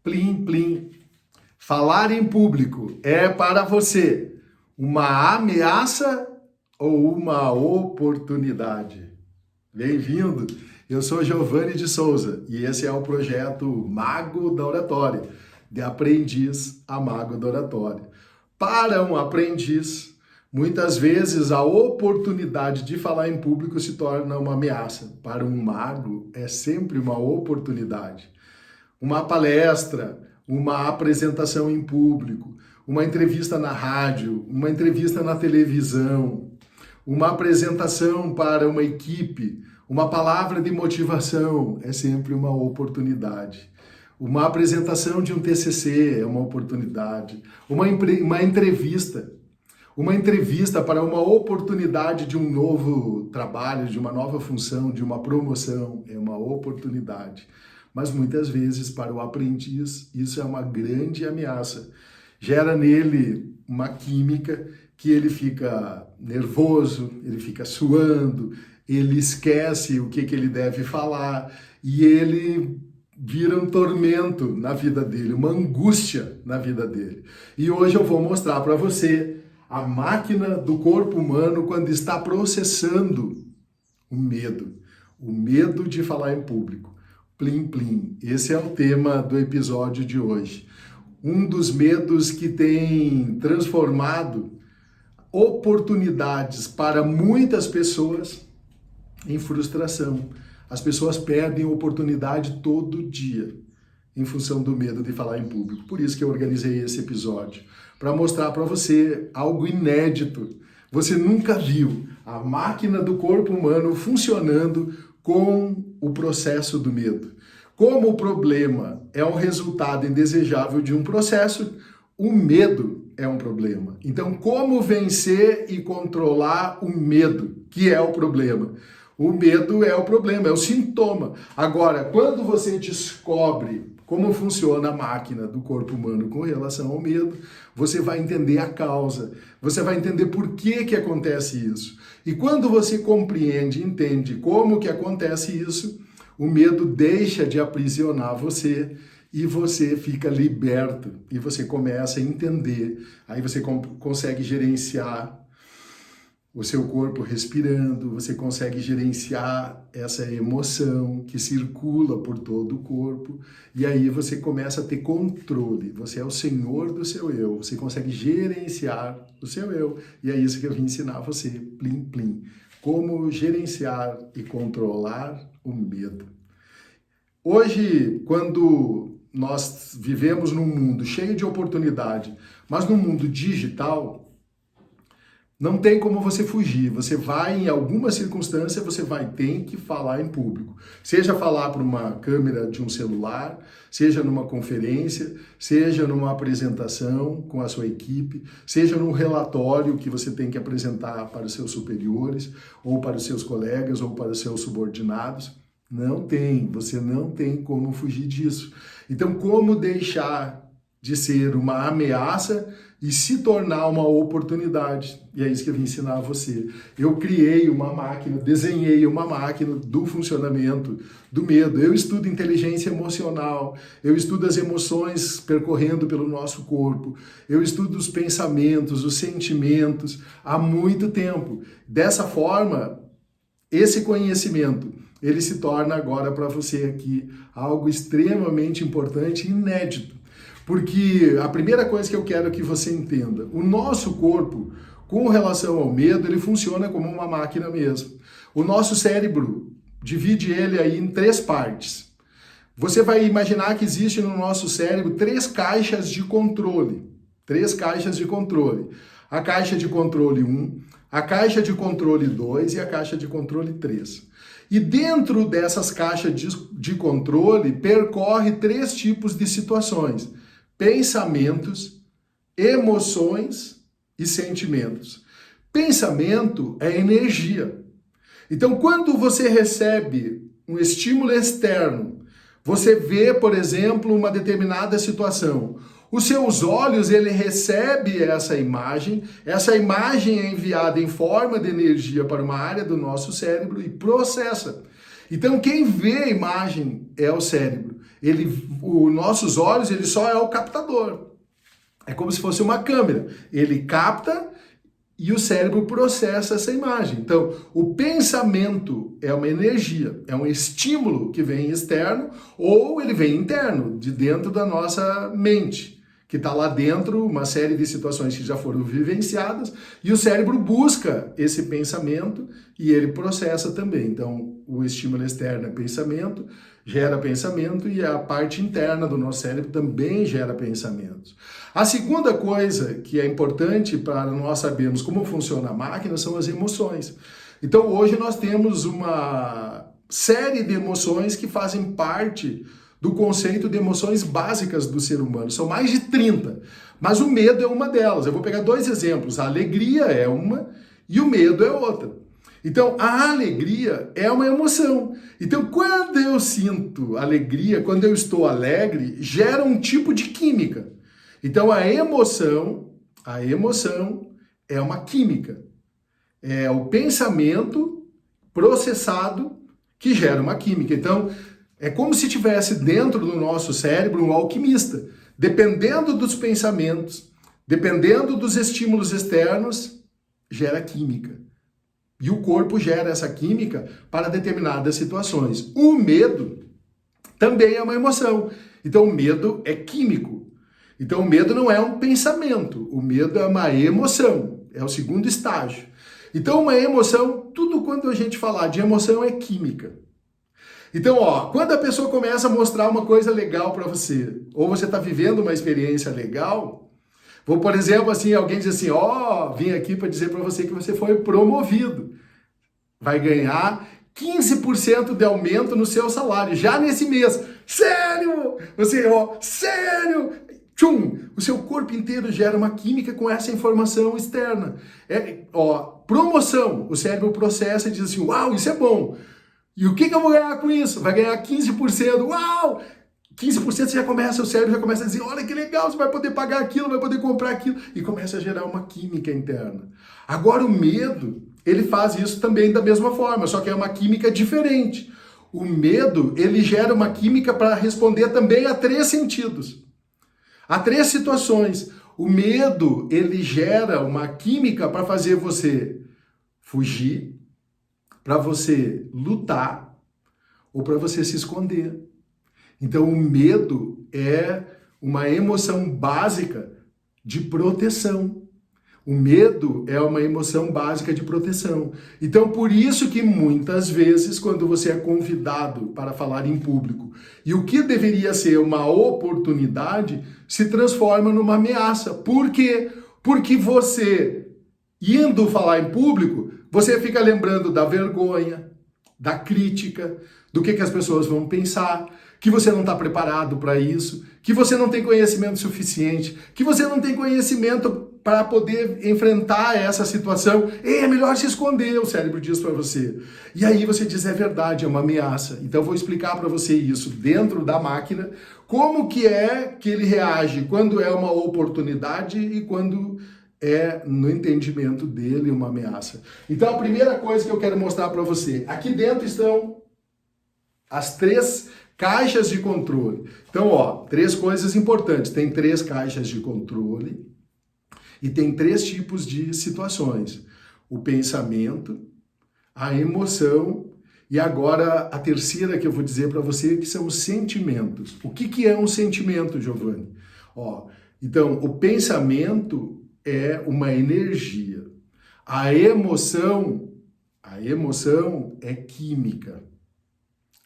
Plim, plim. Falar em público é para você uma ameaça ou uma oportunidade? Bem-vindo! Eu sou Giovanni de Souza e esse é o projeto Mago da Oratória, de aprendiz a mago da oratória. Para um aprendiz, muitas vezes a oportunidade de falar em público se torna uma ameaça. Para um mago, é sempre uma oportunidade. Uma palestra, uma apresentação em público, uma entrevista na rádio, uma entrevista na televisão, uma apresentação para uma equipe, uma palavra de motivação é sempre uma oportunidade. Uma apresentação de um TCC é uma oportunidade. Uma entrevista para uma oportunidade de um novo trabalho, de uma nova função, de uma promoção, é uma oportunidade. Mas muitas vezes, para o aprendiz, isso é uma grande ameaça. Gera nele uma química que ele fica nervoso, ele fica suando, ele esquece o que ele deve falar e ele vira um tormento na vida dele, uma angústia na vida dele. E hoje eu vou mostrar para você a máquina do corpo humano quando está processando o medo de falar em público. Plim, plim. Esse é o tema do episódio de hoje. Um dos medos que tem transformado oportunidades para muitas pessoas em frustração. As pessoas perdem oportunidade todo dia em função do medo de falar em público. Por isso que eu organizei esse episódio, para mostrar para você algo inédito. Você nunca viu a máquina do corpo humano funcionando com o processo do medo. Como o problema é um resultado indesejável de um processo, o medo é um problema. Então, como vencer e controlar o medo, que é o problema? O medo é o problema, é o sintoma. Agora, quando você descobre como funciona a máquina do corpo humano com relação ao medo, você vai entender a causa, você vai entender por que acontece isso. E quando você compreende, entende como que acontece isso, o medo deixa de aprisionar você e você fica liberto. E você começa a entender, aí você consegue gerenciar o seu corpo respirando, você consegue gerenciar essa emoção que circula por todo o corpo, e aí você começa a ter controle, você é o senhor do seu eu, você consegue gerenciar o seu eu, e é isso que eu vim ensinar você, plim plim, como gerenciar e controlar o medo. Hoje, quando nós vivemos num mundo cheio de oportunidade, mas num mundo digital, não tem como você fugir, você vai, em alguma circunstância, você vai ter que falar em público. Seja falar para uma câmera de um celular, seja numa conferência, seja numa apresentação com a sua equipe, seja num relatório que você tem que apresentar para os seus superiores, ou para os seus colegas, ou para os seus subordinados. Você não tem como fugir disso. Então, como deixar de ser uma ameaça e se tornar uma oportunidade? E é isso que eu vim ensinar a você. Eu criei uma máquina, desenhei uma máquina do funcionamento do medo. Eu estudo inteligência emocional, eu estudo as emoções percorrendo pelo nosso corpo, eu estudo os pensamentos, os sentimentos há muito tempo. Dessa forma, esse conhecimento, ele se torna agora para você aqui algo extremamente importante e inédito. Porque a primeira coisa que eu quero que você entenda, o nosso corpo, com relação ao medo, ele funciona como uma máquina mesmo. O nosso cérebro, divide ele aí em 3 partes. Você vai imaginar que existe no nosso cérebro 3 caixas de controle. 3 caixas de controle. A caixa de controle 1, a caixa de controle 2 e a caixa de controle 3. E dentro dessas caixas de controle, percorre 3 tipos de situações: pensamentos, emoções e sentimentos. Pensamento é energia. Então, quando você recebe um estímulo externo, você vê, por exemplo, uma determinada situação, os seus olhos, ele recebe essa imagem é enviada em forma de energia para uma área do nosso cérebro e processa. Então, quem vê a imagem é o cérebro. Os nossos olhos, ele só é o captador. É como se fosse uma câmera. Ele capta e o cérebro processa essa imagem. Então, o pensamento é uma energia, é um estímulo que vem externo ou ele vem interno, de dentro da nossa mente, que está lá dentro, uma série de situações que já foram vivenciadas, e o cérebro busca esse pensamento e ele processa também. Então, o estímulo externo é pensamento, gera pensamento, e a parte interna do nosso cérebro também gera pensamentos. A segunda coisa que é importante para nós sabermos como funciona a máquina são as emoções. Então, hoje nós temos uma série de emoções que fazem parte do conceito de emoções básicas do ser humano. São mais de 30, mas o medo é uma delas. Eu vou pegar 2 exemplos. A alegria é uma e o medo é outra. Então, a alegria é uma emoção. Então, quando eu sinto alegria, quando eu estou alegre, gera um tipo de química. Então, a emoção é uma química. É o pensamento processado que gera uma química. Então, é como se tivesse dentro do nosso cérebro um alquimista. Dependendo dos pensamentos, dependendo dos estímulos externos, gera química. E o corpo gera essa química para determinadas situações. O medo também é uma emoção. Então, o medo é químico. Então, o medo não é um pensamento. O medo é uma emoção. É o segundo estágio. Então, uma emoção, tudo quando a gente falar de emoção é química. Então, quando a pessoa começa a mostrar uma coisa legal para você, ou você está vivendo uma experiência legal, por exemplo, assim, alguém diz assim, vim aqui para dizer para você que você foi promovido. Vai ganhar 15% de aumento no seu salário, já nesse mês. Sério? Você, sério? Tchum! O seu corpo inteiro gera uma química com essa informação externa. Promoção. O cérebro processa e diz assim, uau, isso é bom. E o que eu vou ganhar com isso? Vai ganhar 15%. Uau! 15% o cérebro já começa a dizer, olha que legal, você vai poder pagar aquilo, vai poder comprar aquilo. E começa a gerar uma química interna. Agora o medo, ele faz isso também da mesma forma, só que é uma química diferente. O medo, ele gera uma química para responder também a 3 sentidos. Há 3 situações. O medo, ele gera uma química para fazer você fugir, para você lutar ou para você se esconder. Então, o medo é uma emoção básica de proteção. O medo é uma emoção básica de proteção. Então, por isso que muitas vezes, quando você é convidado para falar em público, e o que deveria ser uma oportunidade, se transforma numa ameaça. Por quê? Porque você, indo falar em público, você fica lembrando da vergonha, da crítica, do que as pessoas vão pensar, que você não está preparado para isso, que você não tem conhecimento suficiente, que você não tem conhecimento para poder enfrentar essa situação. É melhor se esconder, o cérebro diz para você. E aí você diz, é verdade, é uma ameaça. Então eu vou explicar para você isso dentro da máquina, como que é que ele reage quando é uma oportunidade e quando é, no entendimento dele, uma ameaça. Então a primeira coisa que eu quero mostrar para você, aqui dentro estão as 3 caixas de controle. Então, 3 coisas importantes. Tem 3 caixas de controle e tem 3 tipos de situações. O pensamento, a emoção e agora a terceira que eu vou dizer para você, que são os sentimentos. O que é um sentimento, Giovanni? Então, o pensamento é uma energia. A emoção é química.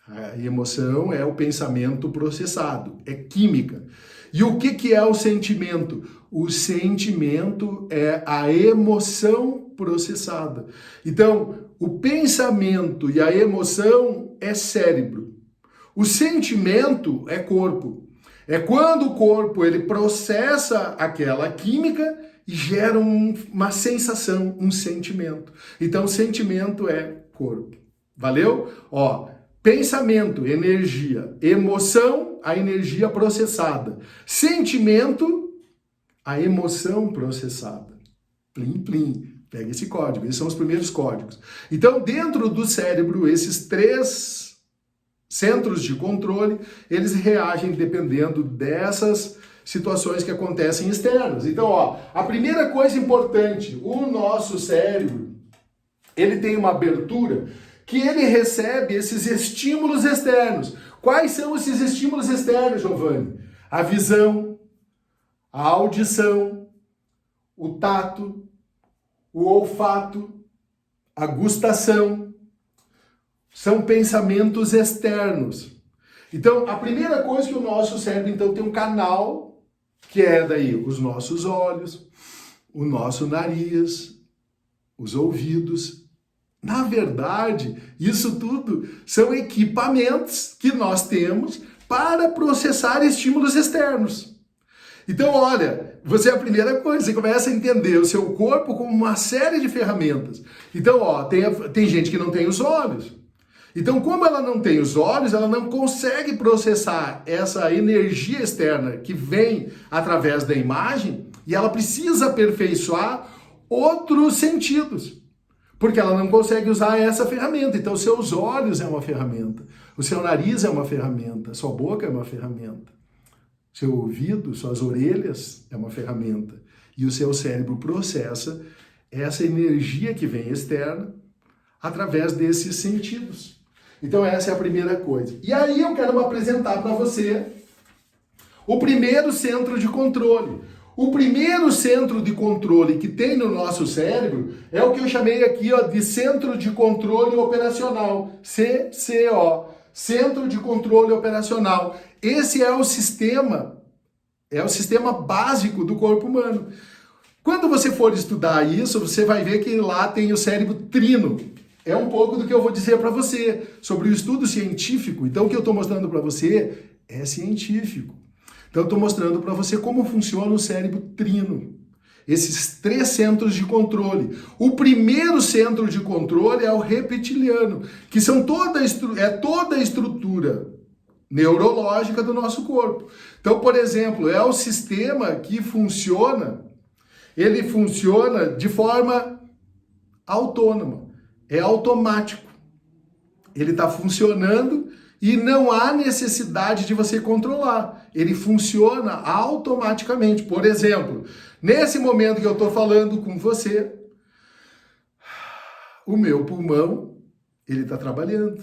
A emoção é o pensamento processado, é química. E o que é o sentimento? O sentimento é a emoção processada. Então, o pensamento e a emoção é cérebro. O sentimento é corpo. É quando o corpo ele processa aquela química e gera uma sensação, um sentimento. Então, sentimento é corpo. Valeu? Pensamento, energia. Emoção, a energia processada. Sentimento, a emoção processada. Plim, plim. Pega esse código. Esses são os primeiros códigos. Então, dentro do cérebro, esses 3 centros de controle, eles reagem dependendo dessas situações que acontecem externas. Então, ó, a primeira coisa importante, o nosso cérebro, ele tem uma abertura que ele recebe esses estímulos externos. Quais são esses estímulos externos, Giovanni? A visão, a audição, o tato, o olfato, a gustação. São pensamentos externos. Então, a primeira coisa que o nosso cérebro, então, tem um canal, que é daí os nossos olhos, o nosso nariz, os ouvidos. Na verdade, isso tudo são equipamentos que nós temos para processar estímulos externos. Então, olha, você é a primeira coisa, você começa a entender o seu corpo como uma série de ferramentas. Então, ó, tem gente que não tem os olhos. Então, como ela não tem os olhos, ela não consegue processar essa energia externa que vem através da imagem e ela precisa aperfeiçoar outros sentidos, porque ela não consegue usar essa ferramenta. Então, seus olhos é uma ferramenta, o seu nariz é uma ferramenta, sua boca é uma ferramenta, seu ouvido, suas orelhas é uma ferramenta e o seu cérebro processa essa energia que vem externa através desses sentidos. Então essa é a primeira coisa. E aí eu quero apresentar para você o primeiro centro de controle. O primeiro centro de controle que tem no nosso cérebro é o que eu chamei aqui, ó, de Centro de Controle Operacional, CCO, Centro de Controle Operacional. Esse é o sistema básico do corpo humano. Quando você for estudar isso, você vai ver que lá tem o cérebro trino. É um pouco do que eu vou dizer para você sobre o estudo científico. Então, o que eu estou mostrando para você é científico. Então, eu estou mostrando para você como funciona o cérebro trino. Esses 3 centros de controle. O primeiro centro de controle é o reptiliano, que são toda a estrutura neurológica do nosso corpo. Então, por exemplo, é o sistema que funciona, ele funciona de forma autônoma. É automático. Ele está funcionando e não há necessidade de você controlar. Ele funciona automaticamente. Por exemplo, nesse momento que eu estou falando com você, o meu pulmão, ele está trabalhando.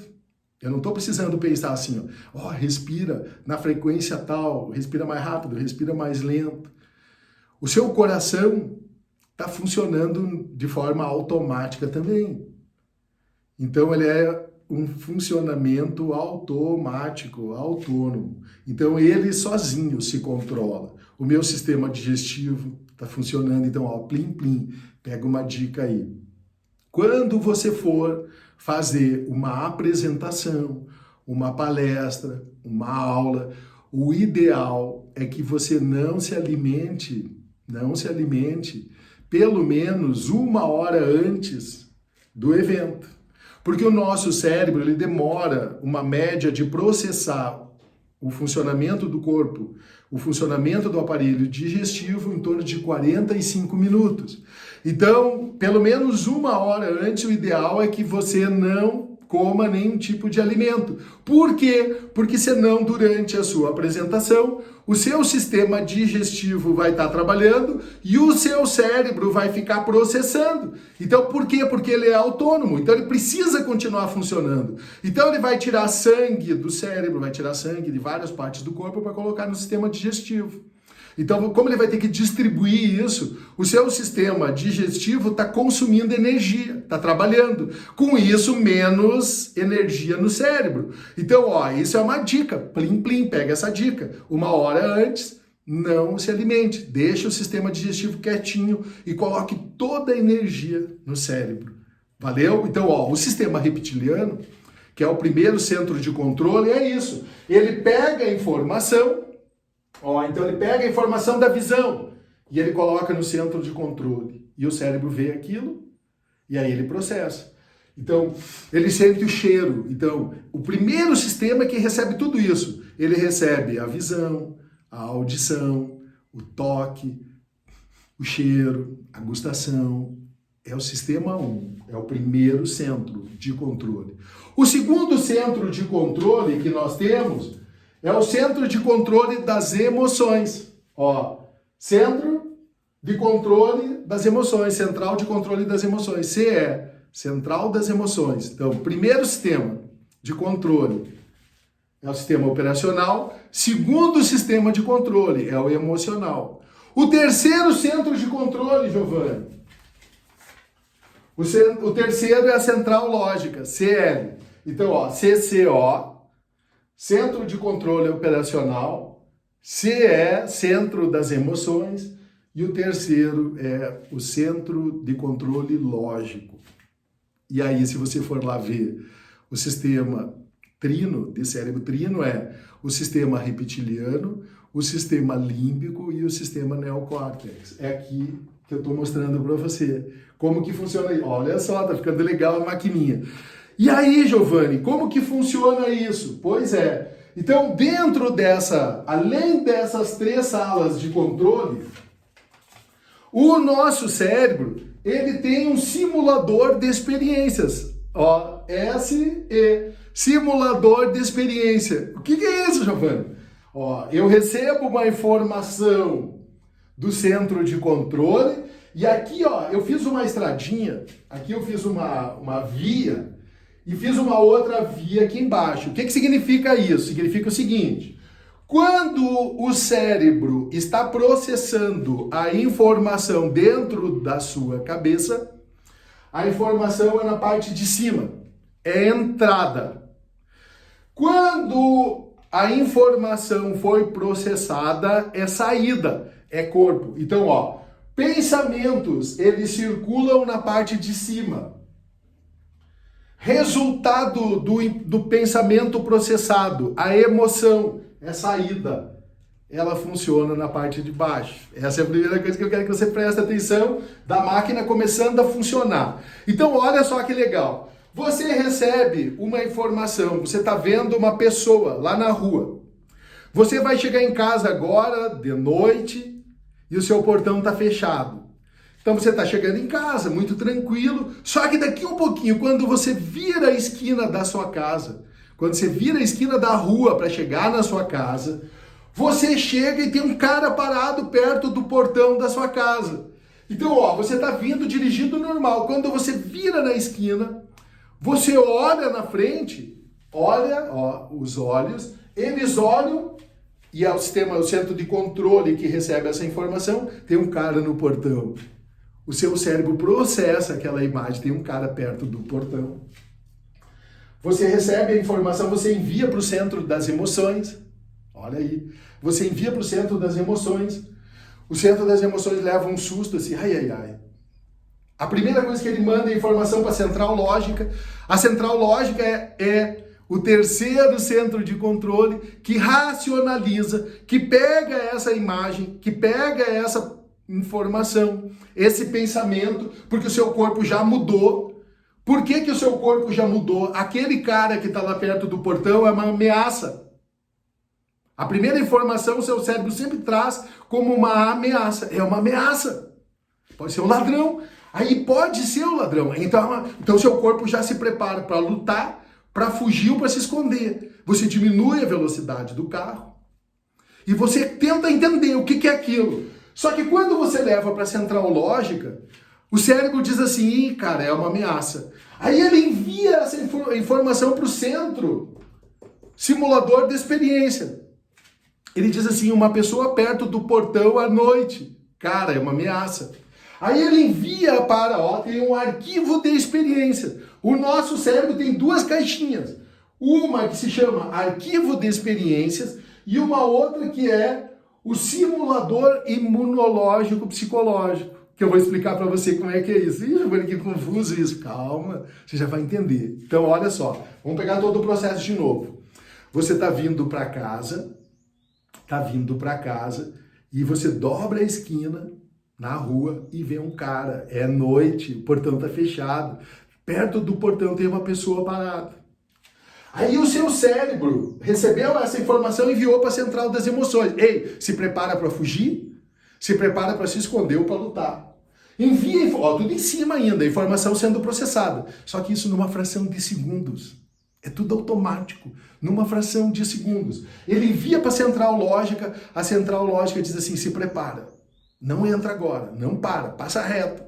Eu não estou precisando pensar assim, ó, respira na frequência tal, respira mais rápido, respira mais lento. O seu coração está funcionando de forma automática também. Então, ele é um funcionamento automático, autônomo. Então, ele sozinho se controla. O meu sistema digestivo está funcionando. Então, ó, plim, plim, pega uma dica aí. Quando você for fazer uma apresentação, uma palestra, uma aula, o ideal é que você não se alimente pelo menos 1 hora antes do evento. Porque o nosso cérebro, ele demora uma média de processar o funcionamento do corpo, o funcionamento do aparelho digestivo em torno de 45 minutos. Então, pelo menos 1 hora antes, o ideal é que você não coma nenhum tipo de alimento. Por quê? Porque senão, durante a sua apresentação, o seu sistema digestivo vai estar trabalhando e o seu cérebro vai ficar processando. Então, por quê? Porque ele é autônomo, então ele precisa continuar funcionando. Então, ele vai tirar sangue do cérebro, vai tirar sangue de várias partes do corpo para colocar no sistema digestivo. Então, como ele vai ter que distribuir isso, o seu sistema digestivo está consumindo energia, está trabalhando. Com isso, menos energia no cérebro. Então, ó, isso é uma dica. Plim, plim, pega essa dica. 1 hora antes, não se alimente. Deixa o sistema digestivo quietinho e coloque toda a energia no cérebro. Valeu? Então, ó, o sistema reptiliano, que é o primeiro centro de controle, é isso. Ele pega a informação. Então ele pega a informação da visão e ele coloca no centro de controle. E o cérebro vê aquilo e aí ele processa. Então, ele sente o cheiro. Então, o primeiro sistema que recebe tudo isso. Ele recebe a visão, a audição, o toque, o cheiro, a gustação. É o sistema 1, é o primeiro centro de controle. O segundo centro de controle que nós temos é o centro de controle das emoções. Ó, centro de controle das emoções, central de controle das emoções, CE, central das emoções. Então, primeiro sistema de controle é o sistema operacional, segundo sistema de controle é o emocional. O terceiro centro de controle, Giovanni, o terceiro é a central lógica, CL. Então, ó, CCO, centro de controle operacional, CE, centro das emoções, e o terceiro é o centro de controle lógico. E aí, se você for lá ver o sistema trino, de cérebro trino, é o sistema reptiliano, o sistema límbico e o sistema neocórtex. É aqui que eu estou mostrando para você como que funciona aí. Olha só, tá ficando legal a maquininha. E aí, Giovanni, como que funciona isso? Pois é. Então, dentro dessa, além dessas 3 salas de controle, o nosso cérebro, ele tem um simulador de experiências. Ó, SE, simulador de experiência. O que é isso, Giovanni? Ó, eu recebo uma informação do centro de controle e aqui, ó, eu fiz uma estradinha, aqui eu fiz uma via e fiz uma outra via aqui embaixo. O que significa isso? Significa o seguinte: quando o cérebro está processando a informação dentro da sua cabeça, a informação é na parte de cima, é entrada. Quando a informação foi processada, é saída, é corpo. Então, ó, pensamentos, eles circulam na parte de cima. Resultado do pensamento processado, a emoção, é saída. Ela funciona na parte de baixo. Essa é a primeira coisa que eu quero que você preste atenção da máquina começando a funcionar. Então, olha só que legal. Você recebe uma informação, você está vendo uma pessoa lá na rua. Você vai chegar em casa agora, de noite, e o seu portão está fechado. Então você está chegando em casa, muito tranquilo, só que daqui um pouquinho, quando você vira a esquina da sua casa, quando você vira a esquina da rua para chegar na sua casa, você chega e tem um cara parado perto do portão da sua casa. Então, ó, você está vindo dirigindo normal. Quando você vira na esquina, você olha na frente, olha, ó, os olhos, eles olham e é o sistema, o centro de controle que recebe essa informação, tem um cara no portão. O seu cérebro processa aquela imagem, tem um cara perto do portão. Você recebe a informação, você envia para o centro das emoções. Olha aí. Você envia para o centro das emoções. O centro das emoções leva um susto assim, ai, ai, ai. A primeira coisa que ele manda é informação para a central lógica. A central lógica é o terceiro centro de controle que racionaliza, que pega essa imagem, que pega essa informação, esse pensamento, porque o seu corpo já mudou. Por que o seu corpo já mudou? Aquele cara que está lá perto do portão é uma ameaça. A primeira informação o seu cérebro sempre traz como uma ameaça. É uma ameaça. Pode ser um ladrão. Aí pode ser o ladrão. Então o seu corpo já se prepara para lutar, para fugir ou para se esconder. Você diminui a velocidade do carro e você tenta entender o que é aquilo. Só que quando você leva para a central lógica, o cérebro diz assim, cara, é uma ameaça. Aí ele envia essa informação para o centro simulador de experiência. Ele diz assim, uma pessoa perto do portão à noite. Cara, é uma ameaça. Aí ele envia para, ó, tem um arquivo de experiência. O nosso cérebro tem 2 caixinhas. Uma que se chama arquivo de experiências e uma outra que é o simulador imunológico psicológico. Que eu vou explicar para você como é que é isso. Ih, eu vou que confuso isso. Calma, você já vai entender. Então, olha só. Vamos pegar todo o processo de novo. Você está vindo para casa, e você dobra a esquina na rua e vê um cara. É noite, o portão está fechado. Perto do portão tem uma pessoa parada. Aí o seu cérebro recebeu essa informação e enviou para a central das emoções. Ei, se prepara para fugir? Se prepara para se esconder ou para lutar. Envia, ó, tudo em cima ainda, a informação sendo processada. Só que isso numa fração de segundos. É tudo automático, numa fração de segundos. Ele envia para a central lógica diz assim, se prepara, não entra agora, não para, passa reto.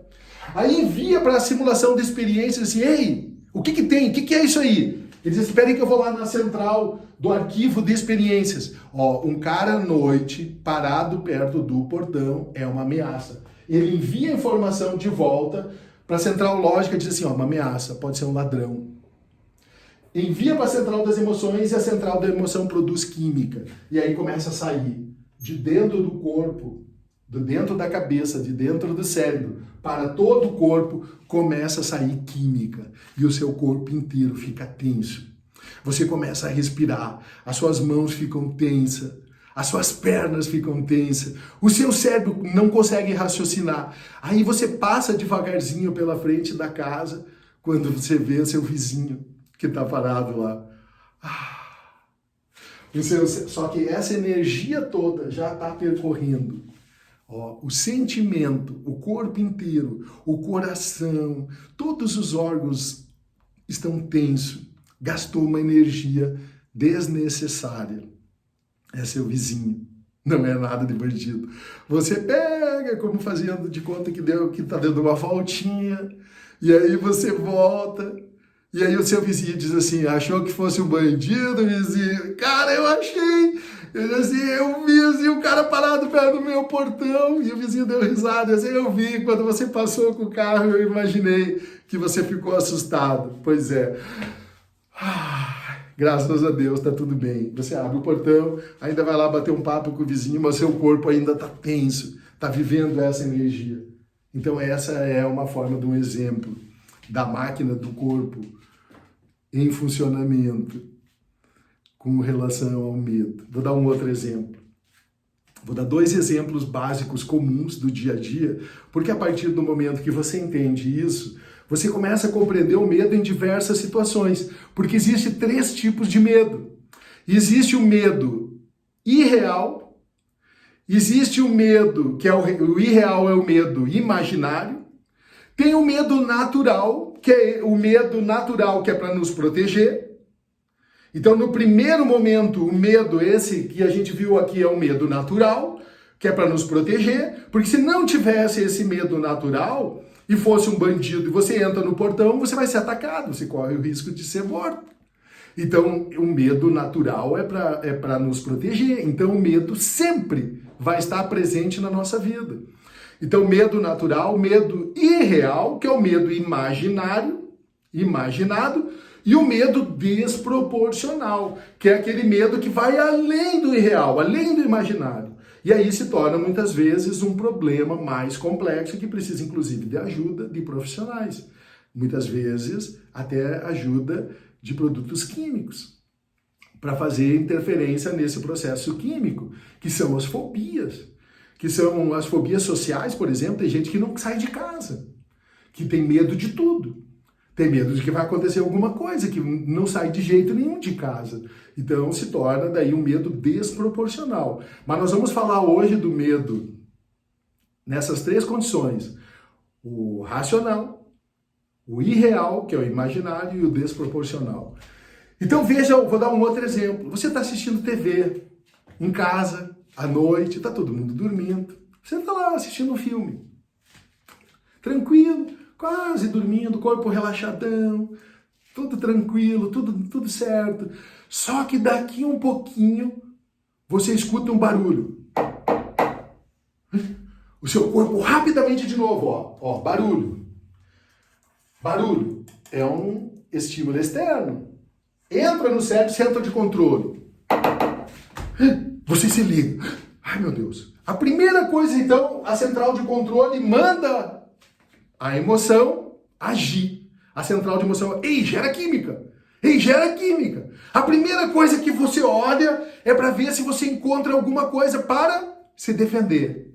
Aí envia para a simulação de experiência assim, ei, o que tem? O que é isso aí? Ele diz, espere que eu vou lá na central do arquivo de experiências. Ó, um cara à noite, parado perto do portão, é uma ameaça. Ele envia a informação de volta para a central lógica, diz assim, ó, uma ameaça, pode ser um ladrão. Envia para a central das emoções e a central da emoção produz química. E aí começa a sair de dentro do corpo, de dentro da cabeça, de dentro do cérebro, para todo o corpo, começa a sair química. E o seu corpo inteiro fica tenso. Você começa a respirar, as suas mãos ficam tensas, as suas pernas ficam tensas, o seu cérebro não consegue raciocinar. Aí você passa devagarzinho pela frente da casa, quando você vê seu vizinho que está parado lá. Só que essa energia toda já está percorrendo. Ó, o sentimento, o corpo inteiro, o coração, todos os órgãos estão tensos. Gastou uma energia desnecessária. É seu vizinho. Não é nada de bandido. Você pega, como fazendo de conta que está dando uma voltinha, e aí você volta. E aí o seu vizinho diz assim, achou que fosse um bandido, vizinho? Cara, eu achei. Eu vi assim, o cara parado perto do meu portão, e o vizinho deu risada. Assim, eu vi, quando você passou com o carro, eu imaginei que você ficou assustado. Pois é. Graças a Deus, tá tudo bem. Você abre o portão, ainda vai lá bater um papo com o vizinho, mas seu corpo ainda tá tenso, tá vivendo essa energia. Então essa é uma forma de um exemplo da máquina do corpo em funcionamento com relação ao medo. Vou dar um outro exemplo. Vou dar 2 exemplos básicos comuns do dia a dia, porque a partir do momento que você entende isso, você começa a compreender o medo em diversas situações, porque existe 3 tipos de medo. Existe o medo irreal, existe o medo, que é o irreal é o medo imaginário, tem o medo natural, que é para nos proteger. Então, no primeiro momento, o medo esse que a gente viu aqui é o medo natural, que é para nos proteger, porque se não tivesse esse medo natural e fosse um bandido e você entra no portão, você vai ser atacado, você corre o risco de ser morto. Então, o medo natural é para nos proteger. Então, o medo sempre vai estar presente na nossa vida. Então, medo natural, medo irreal, que é o medo imaginado, e o medo desproporcional, que é aquele medo que vai além do irreal, além do imaginário. E aí se torna, muitas vezes, um problema mais complexo que precisa, inclusive, de ajuda de profissionais. Muitas vezes, até ajuda de produtos químicos, para fazer interferência nesse processo químico, que são as fobias. Que são as fobias sociais, por exemplo, tem gente que não sai de casa, que tem medo de tudo. Tem medo de que vai acontecer alguma coisa, que não sai de jeito nenhum de casa. Então se torna daí um medo desproporcional. Mas nós vamos falar hoje do medo nessas 3 condições. O racional, o irreal, que é o imaginário, e o desproporcional. Então veja, eu vou dar um outro exemplo. Você está assistindo TV em casa, à noite, está todo mundo dormindo. Você está lá assistindo um filme. Tranquilo, quase dormindo, corpo relaxadão, tudo tranquilo, tudo certo. Só que daqui um pouquinho, você escuta um barulho. O seu corpo rapidamente de novo, ó, barulho. Barulho é um estímulo externo. Entra no cérebro, centro de controle. Você se liga. Ai, meu Deus. A primeira coisa, então, a central de controle manda a emoção agir. A central de emoção, gera química. Gera química. A primeira coisa que você olha é para ver se você encontra alguma coisa para se defender.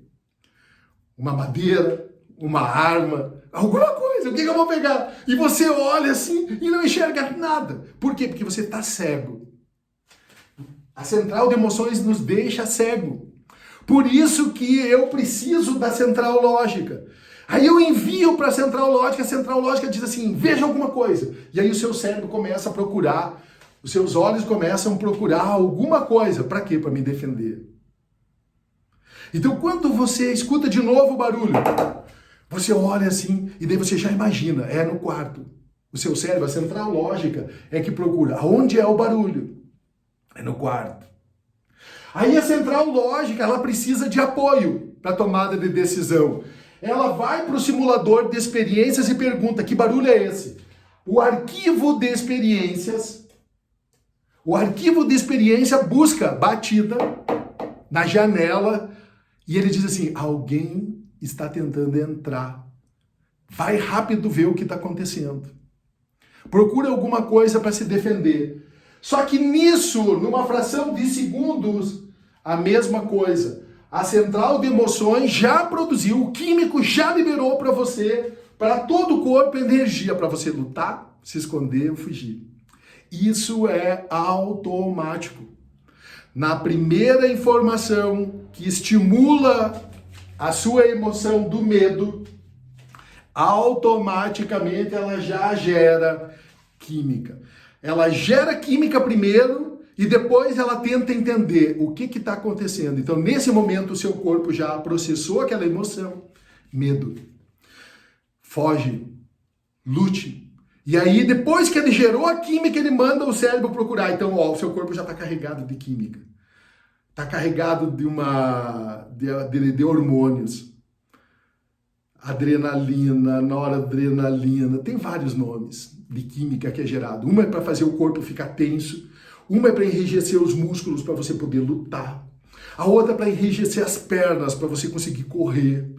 Uma madeira, uma arma, alguma coisa. O que eu vou pegar? E você olha assim e não enxerga nada. Por quê? Porque você está cego. A central de emoções nos deixa cego. Por isso que eu preciso da central lógica. Aí eu envio para a central lógica diz assim, veja alguma coisa. E aí o seu cérebro começa a procurar Os seus olhos começam a procurar alguma coisa. Para quê? Para me defender. Então, quando você escuta de novo o barulho, você olha assim e daí você já imagina, é no quarto. O seu cérebro, a central lógica, é que procura. Aonde é o barulho? É no quarto. Aí a central lógica, ela precisa de apoio para tomada de decisão. Ela vai para o simulador de experiências e pergunta, que barulho é esse? O arquivo de experiências busca batida na janela e ele diz assim, alguém está tentando entrar. Vai rápido ver o que está acontecendo. Procura alguma coisa para se defender. Só que nisso, numa fração de segundos, a mesma coisa. A central de emoções já produziu, o químico já liberou para você, para todo o corpo, energia para você lutar, se esconder ou fugir. Isso é automático. Na primeira informação que estimula a sua emoção do medo, automaticamente ela já gera química. Ela gera química primeiro e depois ela tenta entender o que está acontecendo. Então, nesse momento, o seu corpo já processou aquela emoção. Medo. Foge. Lute. E aí, depois que ele gerou a química, ele manda o cérebro procurar. Então, ó, o seu corpo já está carregado de química. Está carregado de hormônios. Adrenalina, noradrenalina, tem vários nomes de química que é gerado. Uma é para fazer o corpo ficar tenso, uma é para enrijecer os músculos para você poder lutar, a outra é para enrijecer as pernas para você conseguir correr,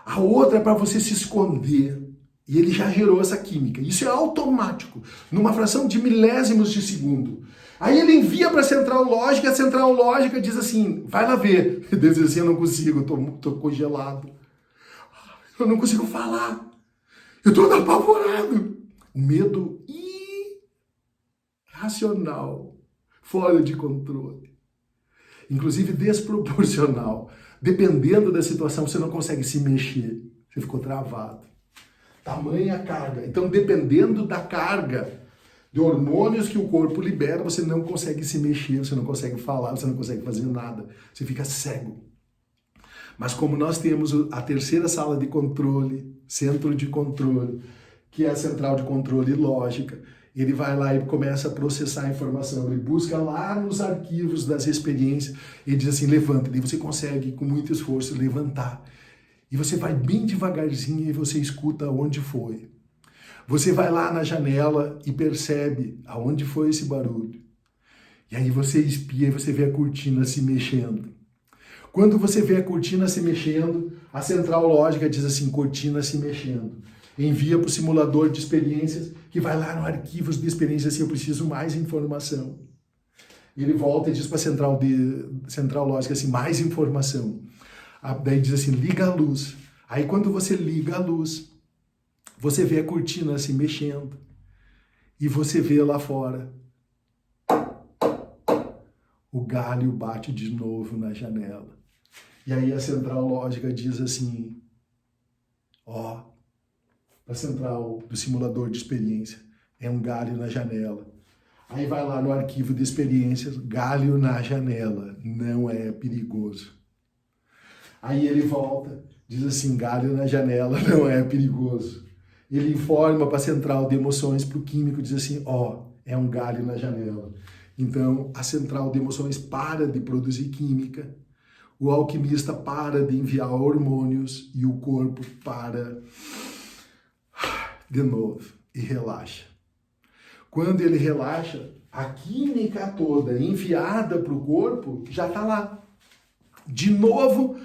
a outra é para você se esconder. E ele já gerou essa química. Isso é automático, numa fração de milésimos de segundo. Aí ele envia para a central lógica, e a central lógica diz assim, vai lá ver. Deus diz assim, eu não consigo, tô congelado. Eu não consigo falar. Eu tô apavorado. O medo irracional, fora de controle. Inclusive desproporcional. Dependendo da situação, você não consegue se mexer. Você ficou travado. Tamanha carga. Então, dependendo da carga de hormônios que o corpo libera, você não consegue se mexer, você não consegue falar, você não consegue fazer nada. Você fica cego. Mas como nós temos a terceira sala de controle, centro de controle, que é a central de controle lógica, ele vai lá e começa a processar a informação, ele busca lá nos arquivos das experiências, ele diz assim, levanta, e você consegue com muito esforço levantar. E você vai bem devagarzinho e você escuta onde foi. Você vai lá na janela e percebe aonde foi esse barulho. E aí você espia e você vê a cortina se mexendo. Quando você vê a cortina se mexendo, a central lógica diz assim, cortina se mexendo. Envia para o simulador de experiências, que vai lá no arquivos de experiências assim, eu preciso mais informação. Ele volta e diz para a central lógica assim, mais informação. Daí diz assim, liga a luz. Aí quando você liga a luz, você vê a cortina se mexendo. E você vê lá fora. O galho bate de novo na janela. E aí a central lógica diz assim, ó, a central do simulador de experiência, é um galho na janela. Aí vai lá no arquivo de experiências, galho na janela, não é perigoso. Aí ele volta, diz assim, galho na janela, não é perigoso. Ele informa para a central de emoções, para o químico, diz assim, ó, é um galho na janela. Então, a central de emoções para de produzir química, o alquimista para de enviar hormônios e o corpo para de novo e relaxa. Quando ele relaxa, a química toda enviada para o corpo já está lá. De novo,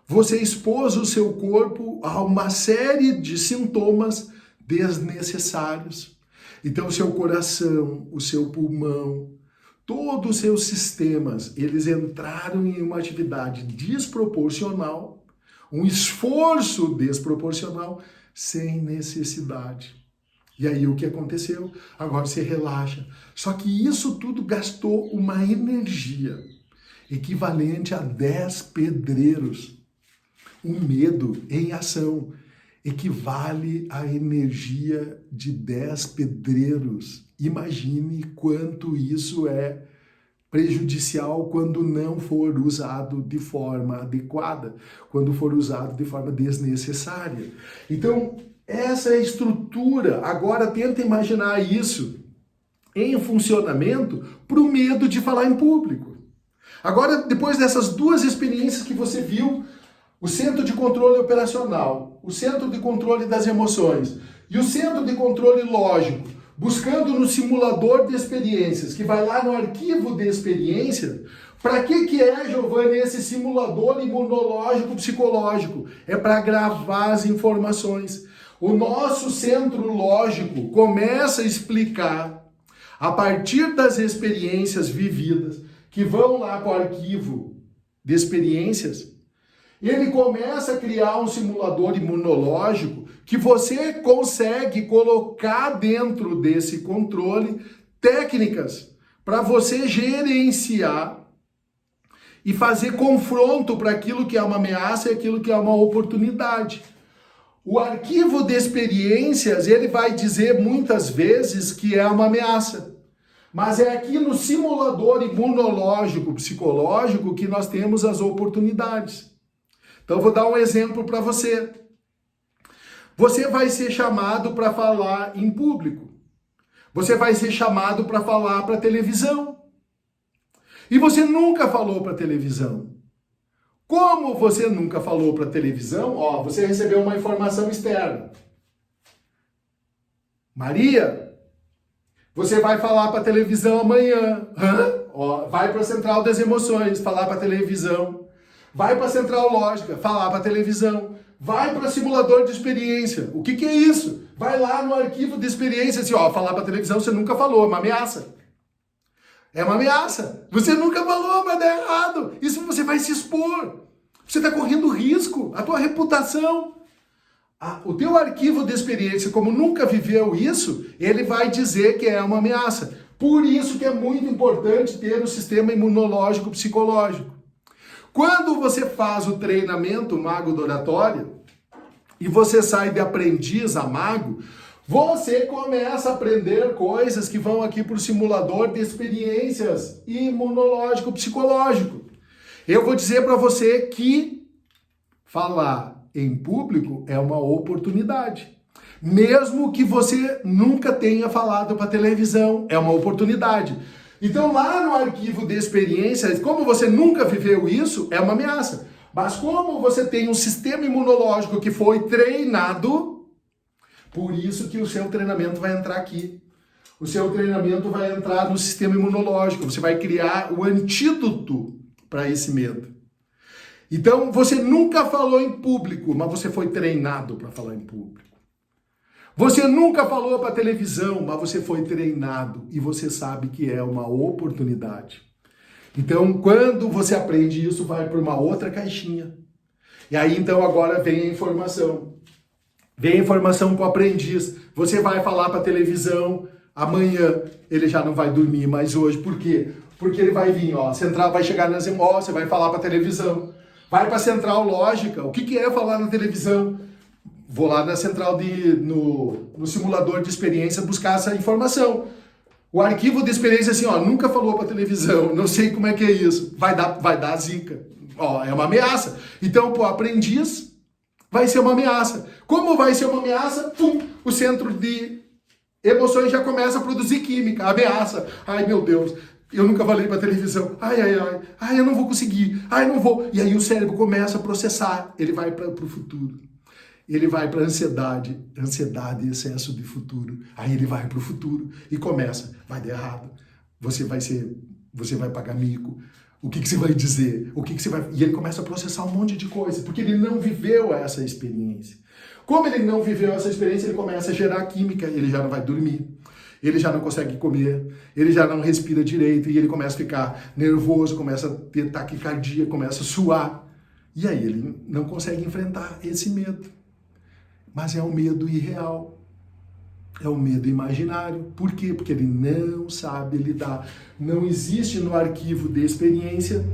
você expôs o seu corpo a uma série de sintomas desnecessários. Então, o seu coração, o seu pulmão, todos os seus sistemas, eles entraram em uma atividade desproporcional, um esforço desproporcional, sem necessidade. E aí o que aconteceu? Agora você relaxa. Só que isso tudo gastou uma energia equivalente a 10 pedreiros. O medo em ação equivale à energia de 10 pedreiros Imagine quanto isso é prejudicial quando não for usado de forma adequada, quando for usado de forma desnecessária. Então, essa é a estrutura. Agora, tenta imaginar isso em funcionamento para o medo de falar em público. Agora, depois dessas duas experiências que você viu, o centro de controle operacional, o centro de controle das emoções e o centro de controle lógico, buscando no simulador de experiências, que vai lá no arquivo de experiência, para que é, Giovanni, esse simulador imunológico psicológico? É para gravar as informações. O nosso centro lógico começa a explicar, a partir das experiências vividas, que vão lá para o arquivo de experiências, ele começa a criar um simulador imunológico que você consegue colocar dentro desse controle técnicas para você gerenciar e fazer confronto para aquilo que é uma ameaça e aquilo que é uma oportunidade. O arquivo de experiências, ele vai dizer muitas vezes que é uma ameaça. Mas é aqui no simulador imunológico, psicológico, que nós temos as oportunidades. Então, vou dar um exemplo para você. Você vai ser chamado para falar em público. Você vai ser chamado para falar para televisão. E você nunca falou para televisão. Como você nunca falou para televisão, você recebeu uma informação externa. Maria, você vai falar para televisão amanhã. Vai para a Central das Emoções, falar para televisão. Vai para a Central Lógica, falar para televisão. Vai para o simulador de experiência. O que é isso? Vai lá no arquivo de experiência, assim, falar para televisão você nunca falou, é uma ameaça. É uma ameaça. Você nunca falou, vai dar errado. Isso você vai se expor. Você está correndo risco, a tua reputação. O teu arquivo de experiência, como nunca viveu isso, ele vai dizer que é uma ameaça. Por isso que é muito importante ter o sistema imunológico psicológico. Quando você faz o treinamento Mago da Oratória e você sai de aprendiz a mago, você começa a aprender coisas que vão aqui para o simulador de experiências imunológico-psicológico. Eu vou dizer para você que falar em público é uma oportunidade. Mesmo que você nunca tenha falado para televisão, é uma oportunidade. Então, lá no arquivo de experiências, como você nunca viveu isso, é uma ameaça. Mas como você tem um sistema imunológico que foi treinado, por isso que o seu treinamento vai entrar aqui. O seu treinamento vai entrar no sistema imunológico. Você vai criar o antídoto para esse medo. Então, você nunca falou em público, mas você foi treinado para falar em público. Você nunca falou para televisão, mas você foi treinado e você sabe que é uma oportunidade. Então, quando você aprende isso, vai para uma outra caixinha. E aí, então, agora vem a informação. Vem a informação para o aprendiz. Você vai falar para televisão, amanhã ele já não vai dormir mais hoje. Por quê? Porque ele vai vir, central vai chegar nas emoções, você vai falar para televisão. Vai para a central lógica. O que é falar na televisão? Vou lá na central no simulador de experiência buscar essa informação. O arquivo de experiência assim, nunca falou para televisão, não sei como é que é isso. Vai dar zica. É uma ameaça. Então, pro aprendiz, vai ser uma ameaça. Como vai ser uma ameaça? O centro de emoções já começa a produzir química. Ameaça. Ai, meu Deus. Eu nunca falei para televisão. Ai, eu não vou conseguir. Ai, não vou. E aí o cérebro começa a processar. Ele vai para o futuro. Ele vai para ansiedade e excesso de futuro. Aí ele vai para o futuro e começa. Vai dar errado. Você vai pagar mico. O que você vai dizer? E ele começa a processar um monte de coisa, porque ele não viveu essa experiência. Como ele não viveu essa experiência, ele começa a gerar química. Ele já não vai dormir. Ele já não consegue comer, ele já não respira direito e ele começa a ficar nervoso, começa a ter taquicardia, começa a suar. E aí ele não consegue enfrentar esse medo. Mas é um medo irreal, é um medo imaginário. Por quê? Porque ele não sabe lidar. Não existe no arquivo de experiência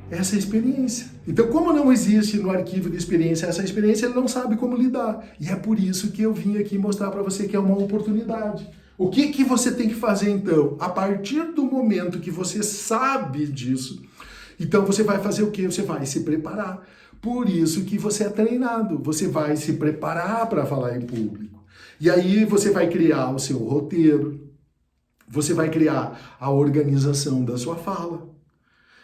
essa experiência. Então, como não existe no arquivo de experiência essa experiência, ele não sabe como lidar. E é por isso que eu vim aqui mostrar para você que é uma oportunidade. O que que você tem que fazer então? A partir do momento que você sabe disso, então você vai fazer o quê? Você vai se preparar. Por isso que você é treinado. Você vai se preparar para falar em público. E aí você vai criar o seu roteiro, você vai criar a organização da sua fala,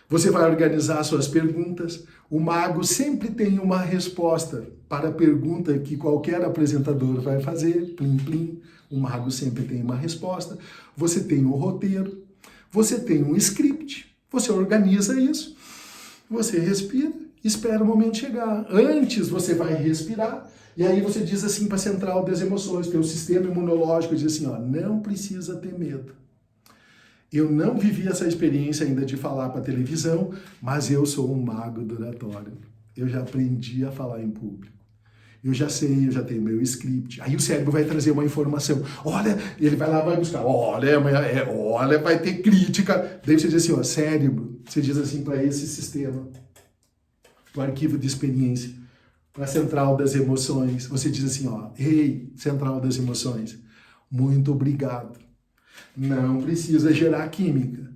você vai organizar suas perguntas. O mago sempre tem uma resposta para a pergunta que qualquer apresentador vai fazer. Plim, plim. O mago sempre tem uma resposta. Você tem um roteiro, você tem um script, você organiza isso, você respira, espera o momento chegar. Antes você vai respirar, e aí você diz assim para a central das emoções, teu sistema imunológico diz assim, ó, não precisa ter medo. Eu não vivi essa experiência ainda de falar para a televisão, mas eu sou um mago do oratório. Eu já aprendi a falar em público. Eu já sei, eu já tenho meu script. Aí o cérebro vai trazer uma informação. Olha, ele vai lá, vai buscar. Olha, olha, vai ter crítica. Daí você diz assim, ó, cérebro. Você diz assim para esse sistema, para o arquivo de experiência, para a central das emoções. Você diz assim, ó, ei, central das emoções, muito obrigado. Não precisa gerar química.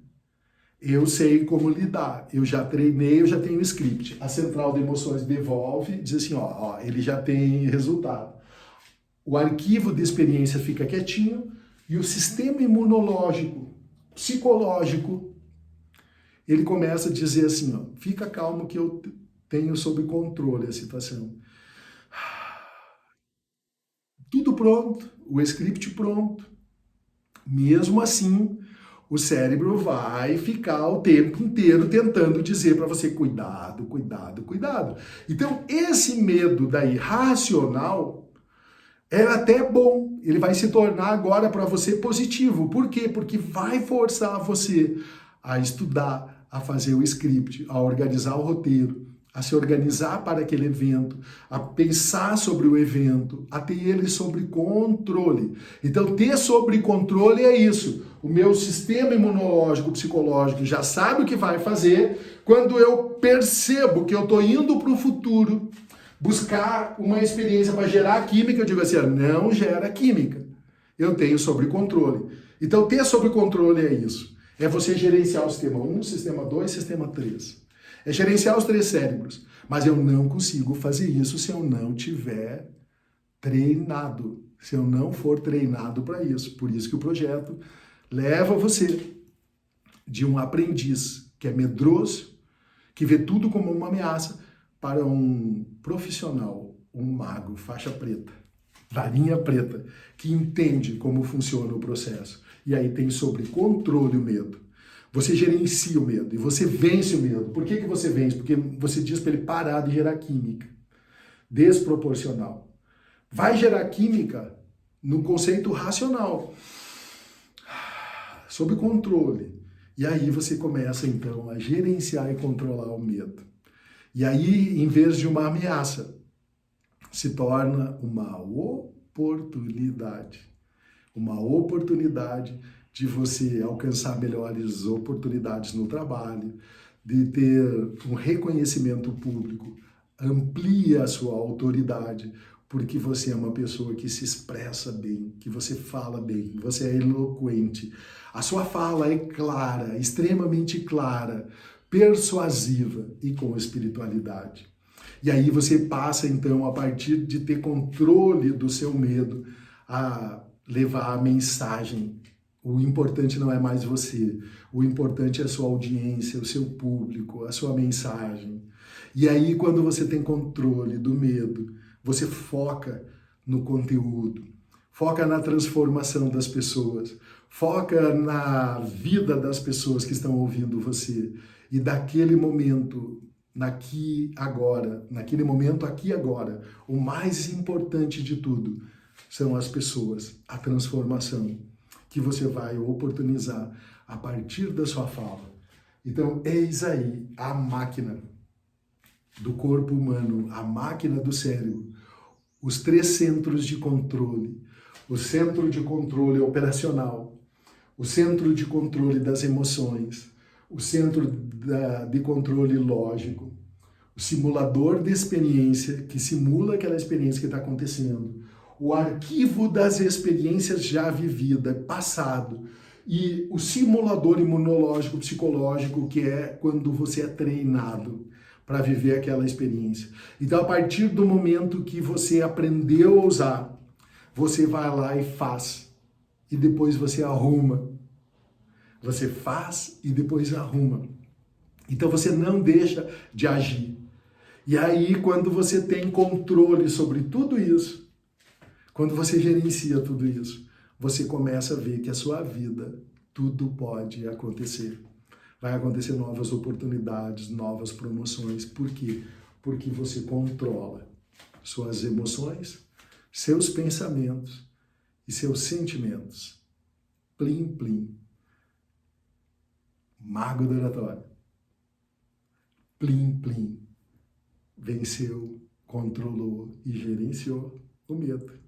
Eu sei como lidar, eu já treinei, eu já tenho script. A central de emoções devolve, diz assim, ó, ele já tem resultado. O arquivo de experiência fica quietinho e o sistema imunológico, psicológico, ele começa a dizer assim, ó, fica calmo que eu tenho sob controle a situação. Tudo pronto, o script pronto. Mesmo assim, o cérebro vai ficar o tempo inteiro tentando dizer para você, cuidado, cuidado, cuidado. Então, esse medo da irracional é até bom. Ele vai se tornar agora para você positivo. Por quê? Porque vai forçar você a estudar, a fazer o script, a organizar o roteiro, a se organizar para aquele evento, a pensar sobre o evento, a ter ele sob controle. Então, ter sob controle é isso. O meu sistema imunológico, psicológico já sabe o que vai fazer. Quando eu percebo que eu estou indo para o futuro buscar uma experiência para gerar química, eu digo assim, não gera química. Eu tenho sob controle. Então, ter sob controle é isso. É você gerenciar o sistema 1, sistema 2, sistema 3. É gerenciar os 3 cérebros. Mas eu não consigo fazer isso se eu não tiver treinado. Se eu não for treinado para isso. Por isso que o projeto leva você de um aprendiz que é medroso, que vê tudo como uma ameaça, para um profissional, um mago, faixa preta, varinha preta, que entende como funciona o processo. E aí tem sobre controle o medo. Você gerencia o medo e você vence o medo. Por que você vence? Porque você diz para ele parar de gerar química desproporcional. Vai gerar química no conceito racional, sob controle. E aí você começa então a gerenciar e controlar o medo. E aí, em vez de uma ameaça, se torna uma oportunidade. Uma oportunidade de você alcançar melhores oportunidades no trabalho, de ter um reconhecimento público, amplia a sua autoridade, porque você é uma pessoa que se expressa bem, que você fala bem, você é eloquente. A sua fala é clara, extremamente clara, persuasiva e com espiritualidade. E aí você passa, então, a partir de ter controle do seu medo, a levar a mensagem. O importante não é mais você, o importante é a sua audiência, o seu público, a sua mensagem. E aí, quando você tem controle do medo, você foca no conteúdo, foca na transformação das pessoas, foca na vida das pessoas que estão ouvindo você. E daquele momento, naquele momento aqui agora, o mais importante de tudo são as pessoas, a transformação que você vai oportunizar a partir da sua fala. Então, eis aí a máquina do corpo humano, a máquina do cérebro, os 3 centros de controle, o centro de controle operacional, o centro de controle das emoções, o centro de controle lógico, o simulador de experiência, que simula aquela experiência que está acontecendo, o arquivo das experiências já vividas, passado, e o simulador imunológico psicológico, que é quando você é treinado para viver aquela experiência. Então, a partir do momento que você aprendeu a usar, você vai lá e faz, e depois você arruma. Você faz e depois arruma. Então, você não deixa de agir. E aí, quando você tem controle sobre tudo isso, quando você gerencia tudo isso, você começa a ver que a sua vida, tudo pode acontecer. Vai acontecer novas oportunidades, novas promoções. Por quê? Porque você controla suas emoções, seus pensamentos e seus sentimentos. Plim, plim. Mago da oratória. Plim, plim. Venceu, controlou e gerenciou o medo.